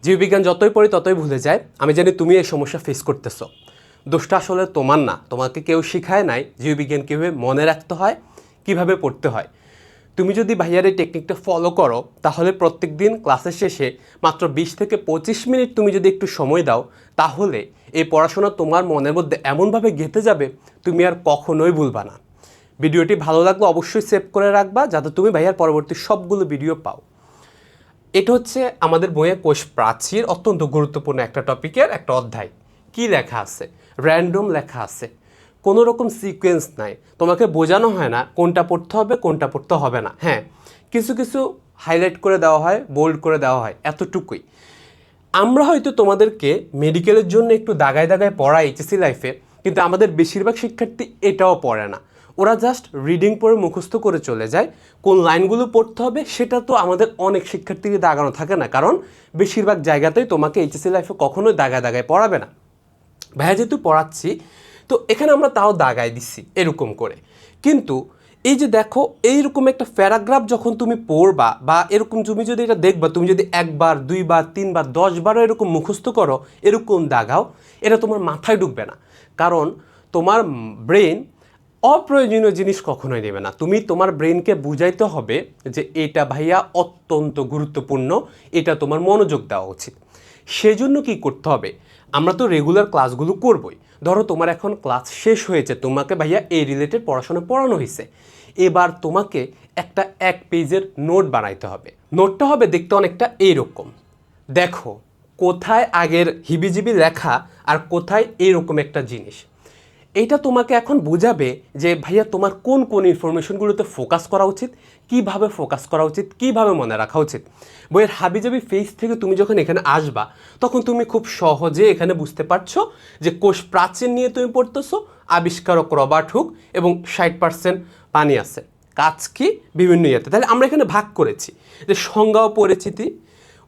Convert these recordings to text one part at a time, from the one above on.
জীববিজ্ঞান যতই পড়ি ততই ভুলে যায়। আমি জানি তুমি এই সমস্যা ফেস করতেছো। দোষটা আসলে তোমার না, তোমাকে কেউ শিখায় নাই জীববিজ্ঞান কীভাবে মনে রাখতে হয়, কিভাবে পড়তে হয়। তুমি যদি ভাইয়ার এই টেকনিকটা ফলো করো তাহলে প্রত্যেক দিন ক্লাসের শেষে মাত্র 20 থেকে 25 মিনিট তুমি যদি একটু সময় দাও, তাহলে এই পড়াশোনা তোমার মনের মধ্যে এমনভাবে গেঁথে যাবে তুমি আর কখনোই ভুলবা না। ভিডিওটি ভালো লাগলে অবশ্যই সেভ করে রাখবা যাতে তুমি ভাইয়ার পরবর্তী সবগুলো ভিডিও পাও। এটা হচ্ছে আমাদের বইয়ে কোষ প্রাচীর, অত্যন্ত গুরুত্বপূর্ণ একটা টপিকের একটা অধ্যায়। কি লেখা আছে? র্যান্ডম লেখা আছে, কোনো রকম সিকোয়েন্স নাই। তোমাকে বোঝানো হয় না কোনটা পড়তে হবে কোনটা পড়তে হবে না। হ্যাঁ, কিছু কিছু হাইলাইট করে দেওয়া হয়, বোল্ড করে দেওয়া হয়, এতটুকুই। আমরা হয়তো তোমাদেরকে মেডিকেলের জন্য একটু দাগায় দাগায় পড়াই এইচএসসি লাইফে, কিন্তু আমাদের বেশিরভাগ শিক্ষার্থী এটাও পড়ে না। ওরা জাস্ট রিডিং পড়ে মুখস্থ করে চলে যায়। কোন লাইনগুলো পড়তে হবে সেটা তো আমাদের অনেক শিক্ষার্থীরই দাগানো থাকে না, কারণ বেশিরভাগ জায়গাতেই তোমাকে এইচএসসি লাইফে কখনোই দাগায় দাগায় পড়াবে না। ভাইয়া যেহেতু পড়াচ্ছি তো এখানে আমরা তাও দাগায় দিচ্ছি এরকম করে। কিন্তু এই যে দেখো, এইরকম একটা প্যারাগ্রাফ যখন তুমি পড়বা বা এরকম তুমি যদি এটা দেখবা, তুমি যদি একবার, দুইবার, তিনবার, 10 বারও এরকম মুখস্থ করো, এরকম দাগাও, এটা তোমার মাথায় ঢুকবে না। কারণ তোমার ব্রেন অপ্রয়োজনীয় জিনিস কখনোই নেবে না। তুমি তোমার ব্রেনকে বুঝাইতে হবে যে এটা ভাইয়া অত্যন্ত গুরুত্বপূর্ণ, এটা তোমার মনোযোগ দেওয়া উচিত। সেজন্য কি করতে হবে? আমরা তো রেগুলার ক্লাসগুলো করবই। ধরো তোমার এখন ক্লাস শেষ হয়েছে, তোমাকে ভাইয়া এই রিলেটেড পড়াশোনা পড়ানো হয়েছে, এবার তোমাকে একটা 1 পেজের নোট বানাইতে হবে। নোটটা হবে দেখতে অনেকটা এইরকম। দেখো কোথায় আগের হিবিজিবি লেখা আর কোথায় এইরকম একটা জিনিস। এইটা তোমাকে এখন বোঝাবে যে ভাইয়া তোমার কোন কোন ইনফরমেশনগুলোতে ফোকাস করা উচিত, কিভাবে ফোকাস করা উচিত, কিভাবে মনে রাখা উচিত। বইয়ের হাবিজাবি ফেজ থেকে তুমি যখন এখানে আসবা তখন তুমি খুব সহজে এখানে বুঝতে পারছো যে কোষ প্রাচীর নিয়ে তুমি পড়তেছো, আবিষ্কারক রবার্ট হুক এবং 60% পানি আছে। কাজ কি? বিভিন্ন ইয়েতে। তাহলে আমরা এখানে ভাগ করেছি যে সংজ্ঞা ও পরিচিতি,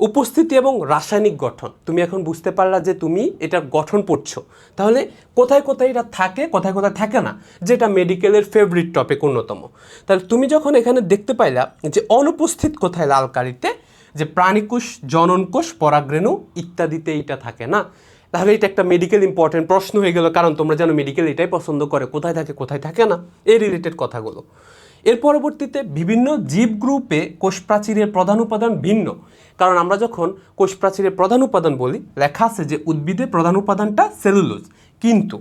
উপস্থিতি এবং রাসায়নিক গঠন। তুমি এখন বুঝতে পারলা যে তুমি এটা গঠন পড়ছো। তাহলে কোথায় কোথায় এটা থাকে, কোথায় কোথায় থাকে না, যেটা মেডিকেলের ফেভারিট টপিক অন্যতম। তাহলে তুমি যখন এখানে দেখতে পাইলা যে অনুপস্থিত কোথায় লাল কালিতে, যে প্রাণীকোষ, জননকোষ, পরাগরেণু ইত্যাদিতে এটা থাকে না, তাহলে এটা একটা মেডিকেল ইম্পর্টেন্ট প্রশ্ন হয়ে গেল। কারণ তোমরা জানো মেডিকেল এটাই পছন্দ করে, কোথায় থাকে কোথায় থাকে না, এই রিলেটেড কথাগুলো। এর পরবর্তীতে বিভিন্ন জীব গ্রুপে কোষ প্রাচীরের প্রধান উপাদান ভিন্ন। কারণ আমরা যখন কোষ প্রাচীরের প্রধান উপাদান বলি, লেখা আছে যে উদ্ভিদের প্রধান উপাদানটা সেলুলোজ, কিন্তু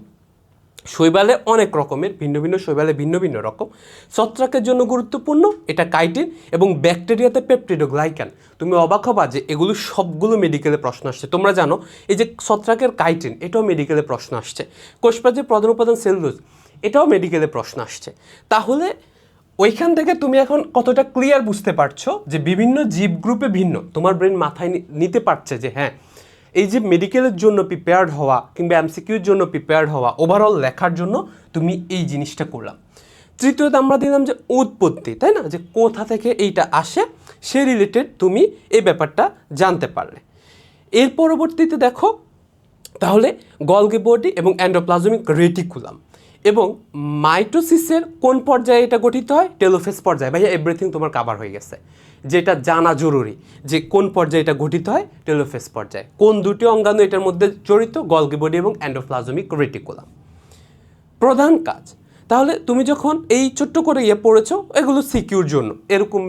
শৈবালে অনেক রকমের, ভিন্ন ভিন্ন শৈবালে ভিন্ন ভিন্ন রকম। ছত্রাকের জন্য গুরুত্বপূর্ণ এটা কাইটিন এবং ব্যাকটেরিয়াতে পেপটিডোগ্লাইকান। তুমি অবাক হবা যে এগুলো সবগুলো মেডিকেলে প্রশ্ন আসছে। তোমরা জানো এই যে ছত্রাকের কাইটিন, এটাও মেডিকেলে প্রশ্ন আসছে। কোষ প্রাচীরের প্রধান উপাদান সেলুলোজ, এটাও মেডিকেলে প্রশ্ন আসছে। তাহলে ওইখান থেকে তুমি এখন কতটা ক্লিয়ার বুঝতে পারছো যে বিভিন্ন জীব গ্রুপে ভিন্ন। তোমার ব্রেন মাথায় নিতে পারছে যে হ্যাঁ, এই যে মেডিকেলের জন্য প্রিপেয়ার্ড হওয়া কিংবা এমসিকিউর জন্য প্রিপেয়ার্ড হওয়া, ওভারঅল লেখার জন্য তুমি এই জিনিসটা করলাম। তৃতীয়ত আমরা দিলাম যে উৎপত্তি, তাই না, যে কোথা থেকে এইটা আসে সে রিলেটেড তুমি এই ব্যাপারটা জানতে পারলে। এর পরবর্তীতে দেখো তাহলে গলগি বডি এবং এন্ডোপ্লাজমিক রেটিকুলাম এবং মাইটোসিসের কোন পর্যায়ে এটা গঠিত হয়? টেলোফেজ পর্যায়ে। ভাইয়া এভরিথিং তোমার কাভার হয়ে গেছে, যেটা জানা জরুরি যে কোন পর্যায়ে এটা গঠিত হয়, টেলোফেজ পর্যায়ে। কোন দুটি অঙ্গাণু এটার মধ্যে জড়িত? গলগি বডি এবং এন্ডোপ্লাজমিক রেটিকুলাম। প্রধান কাজ, তাহলে তুমি যখন এই ছোট্ট করে পড়েছো, এগুলো সিকিউর জন্য এরকম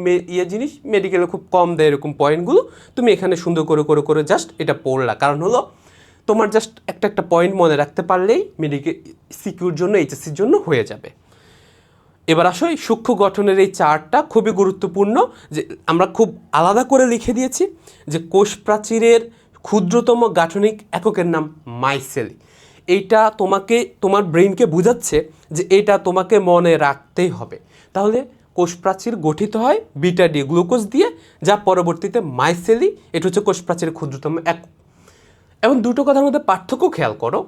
জিনিস মেডিকেলে খুব কম দেয় এরকম পয়েন্টগুলো। তুমি এখানে সুন্দর করে করে করে জাস্ট এটা পড়লা, কারণ হলো তোমার জাস্ট একটা একটা পয়েন্ট মনে রাখতে পারলেই মেডিকেল সিকিউর জন্য, এইচএসসির জন্য হয়ে যাবে। এবার আসো এই সূক্ষ্ম গঠনের এই চার্টটা খুবই গুরুত্বপূর্ণ, যে আমরা খুব আলাদা করে লিখে দিয়েছি যে কোষ প্রাচীরের ক্ষুদ্রতম গাঠনিক এককের নাম মাইসেলি। এইটা তোমাকে, তোমার ব্রেইনকে বোঝাচ্ছে যে এটা তোমাকে মনে রাখতেই হবে। তাহলে কোষ প্রাচীর গঠিত হয় বিটা ডি গ্লুকোজ দিয়ে, যা পরবর্তীতে মাইসেলি। এটা হচ্ছে কোষ প্রাচীরের ক্ষুদ্রতম একক। এবং দুটো কথার মধ্যে পার্থক্য খেয়াল করো,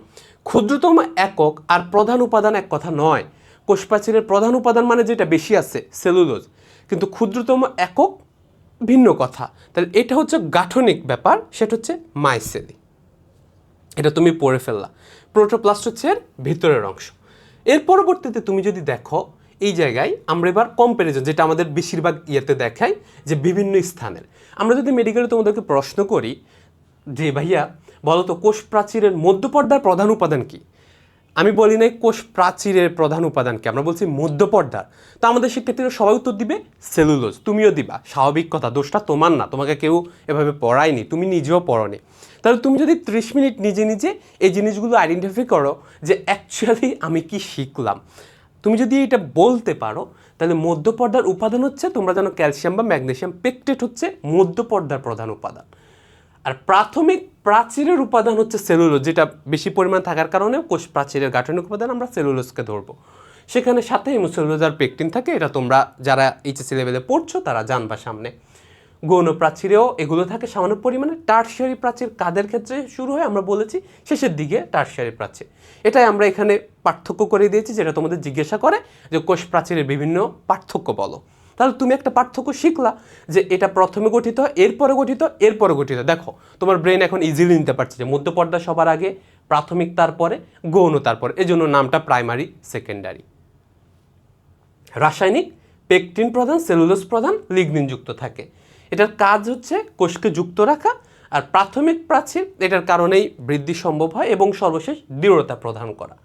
ক্ষুদ্রতম একক আর প্রধান উপাদান এক কথা নয়। কোষ প্রাচীরের প্রধান উপাদান মানে যেটা বেশি আছে সেলুলোজ, কিন্তু ক্ষুদ্রতম একক ভিন্ন কথা। তাহলে এটা হচ্ছে গাঠনিক ব্যাপার, সেটা হচ্ছে মাইসেলি। এটা তুমি পড়ে ফেললা। প্রোটোপ্লাস্ট হচ্ছে এর ভিতরের অংশ। এর পরবর্তীতে তুমি যদি দেখো এই জায়গায় আমরা এবার কম্প্যারিজন, যেটা আমাদের বেশিরভাগ ইয়েতে দেখায় যে বিভিন্ন স্থানের। আমরা যদি মেডিকেলে তোমাদেরকে প্রশ্ন করি যে ভাইয়া বলো তো কোষ প্রাচীরের মধ্যপর্দার প্রধান উপাদান কি? আমি বলি নাই কোষ প্রাচীরের প্রধান উপাদান কি, আমরা বলছি মধ্যপর্দার। তো আমাদের শিক্ষার্থীরা সবাই উত্তর দিবে সেলুলোজ। তুমিও দিবা, স্বাভাবিক কথা, দোষটা তোমার না, তোমাকে কেউ এভাবে পড়ায়নি, তুমি নিজেও পড়নি। তাহলে তুমি যদি 30 মিনিট নিজে নিজে এই জিনিসগুলো আইডেন্টিফাই করো যে অ্যাকচুয়ালি আমি কি শিখলাম, তুমি যদি এটা বলতে পারো, তাহলে মধ্যপর্দার উপাদান হচ্ছে, তোমরা জানো ক্যালসিয়াম বা ম্যাগনেসিয়াম পেকটেট হচ্ছে মধ্যপর্দার প্রধান উপাদান। আর প্রাথমিক প্রাচীরের উপাদান হচ্ছে সেলুলোজ, যেটা বেশি পরিমাণ থাকার কারণে কোষ প্রাচীরের গাঠনিক উপাদান আমরা সেলুলোজকে ধরবো। সেখানে সাথে হেমোসেলুলোজ আর পেকটিন থাকে, এটা তোমরা যারা এইচএসসি লেভেলে পড়ছো তারা জানবা সামনে। গৌণ প্রাচীরেও এগুলো থাকে সামান্য পরিমাণে। টারশিয়ারি প্রাচীর কাদের ক্ষেত্রে শুরু হয় আমরা বলেছি, শেষের দিকে টারশিয়ারি প্রাচীর। এটাই আমরা এখানে পার্থক্য করে দিয়েছি, যেটা তোমাদের জিজ্ঞাসা করে যে কোষ প্রাচীরের বিভিন্ন পার্থক্য বলো। তাহলে তুমি একটা পার্থক্য শিখলা যে এটা প্রথমে গঠিত, এরপরে গঠিত, এরপরে গঠিত। দেখো তোমার ব্রেন এখন ইজিলি নিতে পারছে যে মধ্যপর্দা সবার আগে, প্রাথমিক তারপরে, গৌণ তারপরে, এই জন্য নামটা প্রাইমারি সেকেন্ডারি। রাসায়নিক পেকটিন প্রধান, সেলুলোজ প্রধান, লিগনিন যুক্ত থাকে। এটার কাজ হচ্ছে কোষকে যুক্ত রাখা। আর প্রাথমিক প্রাচীর এটার কারণেই বৃদ্ধি সম্ভব হয় এবং সর্বশেষ দৃঢ়তা প্রদান করা।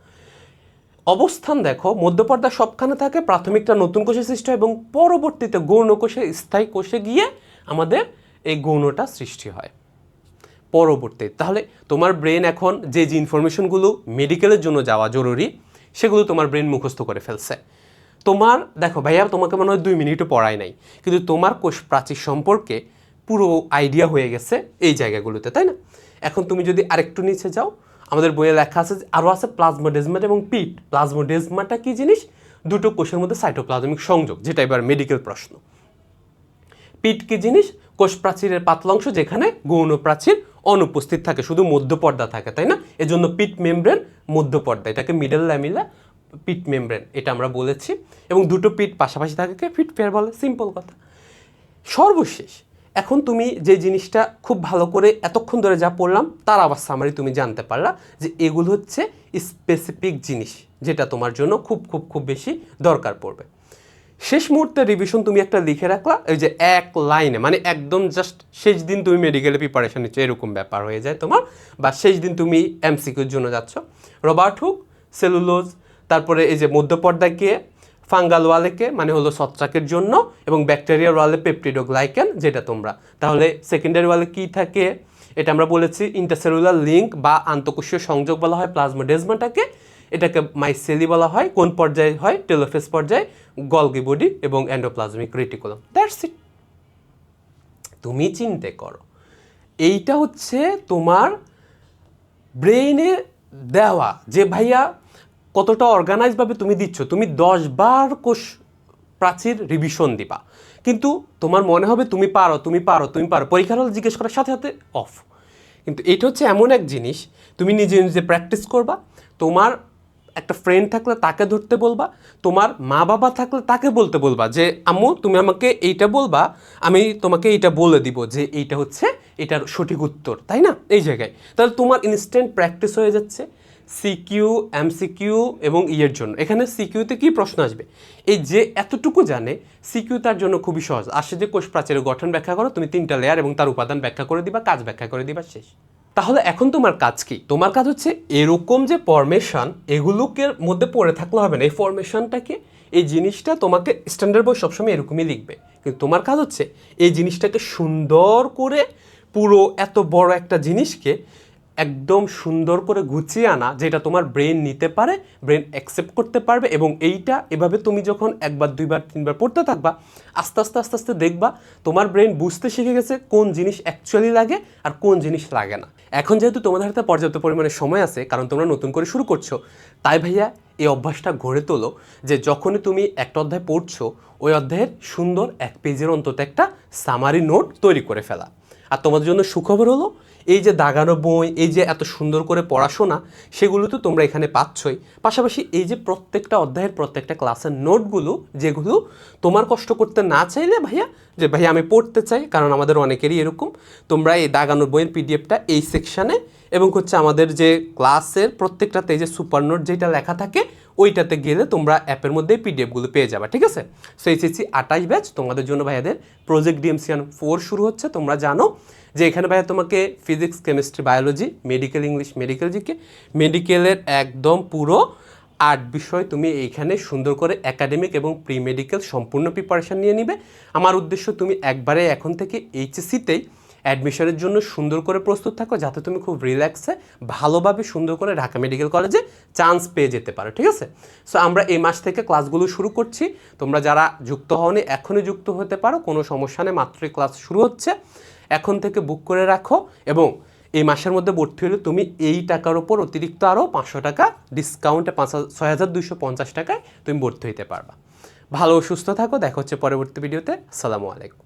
অবস্থান দেখো, মধ্যপর্দা সবখানে থাকে, প্রাথমিকটা নতুন কোষে সৃষ্টি হয় এবং পরবর্তীতে গৌণ কোষে, স্থায়ী কোষে গিয়ে আমাদের এই গৌণটা সৃষ্টি হয় পরবর্তী। তাহলে তোমার ব্রেন এখন যে যে ইনফরমেশনগুলো মেডিকেলের জন্য যাওয়া জরুরি সেগুলো তোমার ব্রেন মুখস্থ করে ফেলছে। তোমার দেখো ভাইয়া, তোমাকে মনে হয় 2 মিনিটও পড়ায় নাই, কিন্তু তোমার কোষ প্রাচীর সম্পর্কে পুরো আইডিয়া হয়ে গেছে এই জায়গাগুলোতে, তাই না? এখন তুমি যদি আরেকটু নিচে যাও, আমাদের বইয়ে লেখা আছে, আরও আছে প্লাজমোডেজমা এবং পিট। প্লাজমোডেজমাটা কি জিনিস? দুটো কোষের মধ্যে সাইটোপ্লাজমিক সংযোগ, যেটা এবার মেডিকেল প্রশ্ন। পিট কি জিনিস? কোষ প্রাচীরের পাতলা অংশ যেখানে গৌণ প্রাচীর অনুপস্থিত থাকে, শুধু মধ্যপর্দা থাকে, তাই না? এজন্য পিট মেমব্রেন মধ্যপর্দা, এটাকে মিডল ল্যামিলা পিট মেমব্রেন এটা আমরা বলেছি। এবং দুটো পিট পাশাপাশি থাকে পিট পেয়ার বলে, সিম্পল কথা। সর্বশেষ এখন তুমি যে জিনিসটা খুব ভালো করে এতক্ষণ ধরে যা পড়লাম তার আবার সামারি তুমি জানতে পারলা যে এগুলো হচ্ছে স্পেসিফিক জিনিস, যেটা তোমার জন্য খুব খুব খুব বেশি দরকার পড়বে। শেষ মুহূর্তে রিভিশন তুমি একটা লিখে রাখলা, এই যে এক লাইনে, মানে একদম জাস্ট শেষ দিন তুমি মেডিকেলে প্রিপারেশন নিচ্ছ এরকম ব্যাপার হয়ে যায় তোমার, বা শেষ দিন তুমি এমসিকিউর জন্য যাচ্ছ। রবার্ট হুক সেলুলোজ, তারপরে এই যে মধ্যপর্দাকে ফাঙ্গাল ওয়ালেকে মানে হলো ছত্রাকের জন্য, এবং ব্যাকটেরিয়ার ওয়ালে পেপটিডোগ্লাইকেন, যেটা তোমরা তাহলে সেকেন্ডারি ওয়ালে কী থাকে এটা আমরা বলেছি ইন্টারসেলুলার লিঙ্ক বা আন্তঃকোষীয় সংযোগ বলা হয় প্লাজমোডেজমাটাকে। এটাকে মাইসেলি বলা হয়, কোন পর্যায়ে হয়? টেলোফেজ পর্যায়ে, গলগি বডি এবং এন্ডোপ্লাজমিক রেটিকুলাম। That's it. তুমি চিন্তা করো, এইটা হচ্ছে তোমার ব্রেইনে দেওয়া যে ভাইয়া কতটা অর্গানাইজভাবে তুমি দিচ্ছ। তুমি 10 বার কোষ প্রাচীর রিভিশন দিবা, কিন্তু তোমার মনে হবে তুমি পারো, তুমি পারো, তুমি পারো, পরীক্ষার হলে জিজ্ঞেস করার সাথে সাথে অফ। কিন্তু এটা হচ্ছে এমন এক জিনিস, তুমি নিজে নিজে প্র্যাকটিস করবা। তোমার একটা ফ্রেন্ড থাকলে তাকে ধরতে বলবা, তোমার মা বাবা থাকলে তাকে বলতে বলবা যে আম্মু তুমি আমাকে এইটা বলবা, আমি তোমাকে এইটা বলে দিব যে এইটা হচ্ছে এটার সঠিক উত্তর, তাই না? এই জায়গায় তাহলে তোমার ইনস্ট্যান্ট প্র্যাকটিস হয়ে যাচ্ছে সিকিউ, এমসিকিউ এবং ইয়ের জন্য। এখানে সিকিউতে কি প্রশ্ন আসবে? এই যে এতটুকু জানে সিকিউ তার জন্য খুবই সহজ। আসে যে কোষ প্রাচীরের গঠন ব্যাখ্যা করো, তুমি 3টা লেয়ার এবং তার উপাদান ব্যাখ্যা করে দিবা, কাজ ব্যাখ্যা করে দিবা, শেষ। তাহলে এখন তোমার কাজ কি? তোমার কাজ হচ্ছে এরকম যে ফরমেশন, এগুলোকে মধ্যে পড়ে থাকলে হবে না। এই ফরমেশনটাকে, এই জিনিসটা তোমাকে স্ট্যান্ডার্ড বই সবসময় এরকমই লিখবে, কিন্তু তোমার কাজ হচ্ছে এই জিনিসটাকে সুন্দর করে, পুরো এত বড় একটা জিনিসকে একদম সুন্দর করে গুছিয়ে আনা, যেটা তোমার ব্রেন নিতে পারে, ব্রেন অ্যাকসেপ্ট করতে পারবে। এবং এইটা এভাবে তুমি যখন 1 বার 2 বার 3 বার পড়তে থাকবা, আস্তে আস্তে আস্তে আস্তে দেখবা তোমার ব্রেন বুঝতে শিখে গেছে কোন জিনিস অ্যাকচুয়ালি লাগে আর কোন জিনিস লাগে না। এখন যেহেতু তোমাদের হাতে পর্যাপ্ত পরিমাণে সময় আছে, কারণ তোমরা নতুন করে শুরু করছো, তাই ভাইয়া এই অভ্যাসটা গড়ে তোলো যে যখনই তুমি একটা অধ্যায় পড়ছো, ওই অধ্যায়ের সুন্দর 1 পেজের অন্তত একটা সামারি নোট তৈরি করে ফেলা। আর তোমাদের জন্য সুখবর হলো, এই যে দাগানো বই, এই যে এত সুন্দর করে পড়াশোনা, সেগুলো তো তোমরা এখানে পাচ্ছই। পাশাপাশি এই যে প্রত্যেকটা অধ্যায়ের প্রত্যেকটা ক্লাসের নোটগুলো, যেগুলো তোমার কষ্ট করতে না চাইলে ভাইয়া, যে ভাইয়া আমি পড়তে চাই, কারণ আমাদের অনেকেরই এরকম, তোমরা এই দাগানো বইয়ের পিডিএফটা এই সেকশানে এবং হচ্ছে আমাদের যে ক্লাসের প্রত্যেকটাতে যে সুপার নোট যেটা লেখা থাকে ওইটাতে গেলে তোমরা অ্যাপের মধ্যে পিডিএফগুলো পেয়ে যাবে, ঠিক আছে। সো এইচএসসি 28 ব্যাচ তোমাদের জন্য ভাইয়াদের প্রজেক্ট ডিএমসিয়ান 4 শুরু হচ্ছে। তোমরা জানো যে এখানে ভাইয়া তোমাকে physics, chemistry, biology, medical, English, medical GK, মেডিকেলের একদম পুরো 8 বিষয় তুমি এইখানে সুন্দর করে একাডেমিক এবং প্রি মেডিকেল সম্পূর্ণ প্রিপারেশান নিয়ে নিবে। আমার উদ্দেশ্য তুমি একবারে এখন থেকে এইচএসসিতেই অ্যাডমিশনের জন্য সুন্দর করে প্রস্তুত থাকো, যাতে তুমি খুব রিল্যাক্সে ভালোভাবে সুন্দর করে ঢাকা মেডিকেল কলেজে চান্স পেয়ে যেতে পারো, ঠিক আছে। সো আমরা এই মাস থেকে ক্লাসগুলো শুরু করছি। তোমরা যারা যুক্ত হওনি এখনই যুক্ত হতে পারো, কোনো সমস্যা নেই, মাত্রই ক্লাস শুরু হচ্ছে। এখন থেকে বুক করে রাখো এবং এই মাসের মধ্যে ভর্তি হলে তুমি এই টাকার ওপর অতিরিক্ত আরও 500 টাকা ডিসকাউন্টে 6250 টাকায় তুমি ভর্তি হতে পারবা। ভালো সুস্থ থাকো, দেখা হচ্ছে পরবর্তী ভিডিওতে। আসসালামু আলাইকুম।